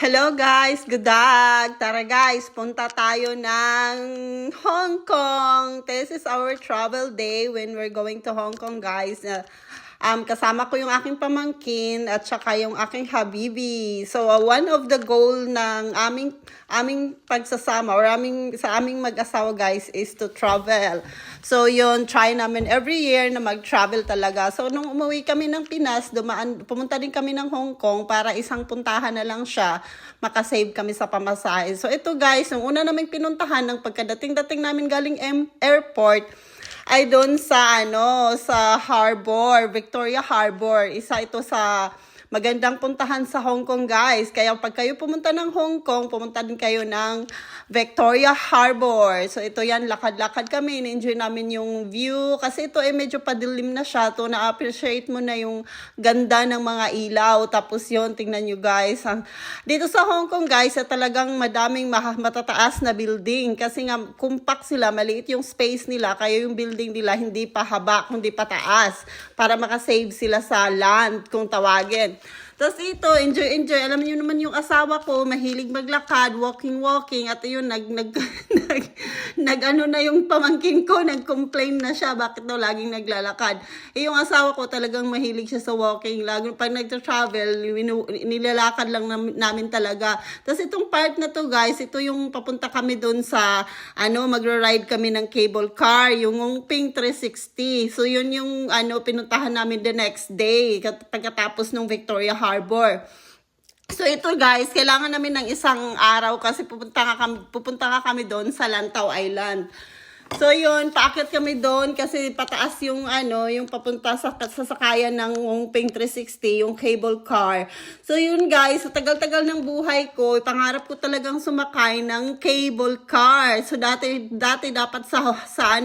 Hello guys, good dag! Tara guys, punta tayo ng Hong Kong. This is our travel day when we're going to Hong Kong guys. Kasama ko yung aking pamangkin at saka yung aking habibi. So one of the goal ng aming pagsasama or sa aming mag-asawa guys is to travel. So yun, try namin every year na mag-travel talaga. So nung umuwi kami ng Pinas, pumunta din kami ng Hong Kong para isang puntahan na lang siya. Makasave kami sa pamasahe. So ito guys, nung una naming pinuntahan ng pagkadating namin galing airport, ay doon sa sa Harbor, Victoria Harbor. Isa ito sa magandang puntahan sa Hong Kong guys. Kaya pag kayo pumunta ng Hong Kong, pumunta din kayo ng Victoria Harbor. So ito yan, lakad-lakad kami. Na-enjoy namin yung view. Kasi ito medyo padilim na siya. To na-appreciate mo na yung ganda ng mga ilaw. Tapos yun, tingnan nyo guys. Dito sa Hong Kong guys, talagang madaming matataas na building. Kasi nga, compact sila, maliit yung space nila. Kaya yung building nila hindi pa haba, hindi pa taas. Para makasave sila sa land kung tawagin. Tapos ito, enjoy. Alam niyo naman yung asawa ko, mahilig maglakad, walking. At yun, nag-ano na yung pamangkin ko, nag-complain na siya, bakit daw laging naglalakad. Yung asawa ko talagang mahilig siya sa walking. Lagi pag nag-travel, nilalakad lang namin talaga. Tapos itong part na to guys, ito yung papunta kami doon sa, magra-ride kami ng cable car, yung Ping 360. So yun yung, pinuntahan namin the next day, pagkatapos ng Victoria Harbor. So ito guys, kailangan namin ng isang araw kasi pupunta nga kami doon sa Lantau Island. So yun, paakyat kami doon kasi pataas yung yung papunta sa sasakayan ng Ping 360, yung cable car. So yun guys, sa tagal-tagal ng buhay ko, pangarap ko talagang sumakay ng cable car. So dati dapat sa sa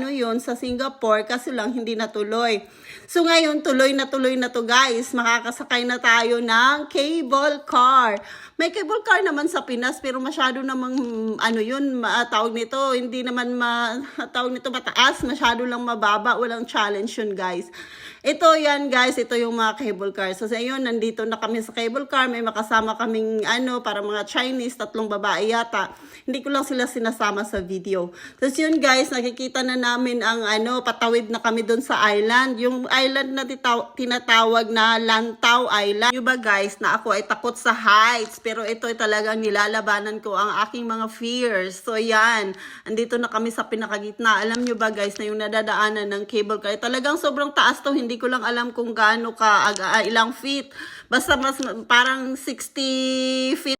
Singapore kasi lang hindi natuloy. So ngayon, tuloy na to guys. Makakasakay na tayo ng cable car. May cable car naman sa Pinas pero masyado namang tawag nito, hindi naman tawag nito mataas, masyado lang mababa, walang challenge yun guys. Ito yan guys, ito yung mga cable car. So sa yun, nandito na kami sa cable car, may makasama kaming para mga Chinese, 3 babae yata. Hindi ko lang sila sinasama sa video. Tapos yun guys, nakikita na namin ang patawid na kami doon sa island. Yung island na tinatawag na Lantau Island. Yung ba guys, na ako ay takot sa heights. Pero ito ay talagang nilalabanan ko ang aking mga fears. So yan, andito na kami sa pinakagitna. Alam nyo ba guys, na yung nadadaanan ng cable car, talagang sobrang taas to. Hindi ko lang alam kung gaano ilang feet. Basta parang 60 feet.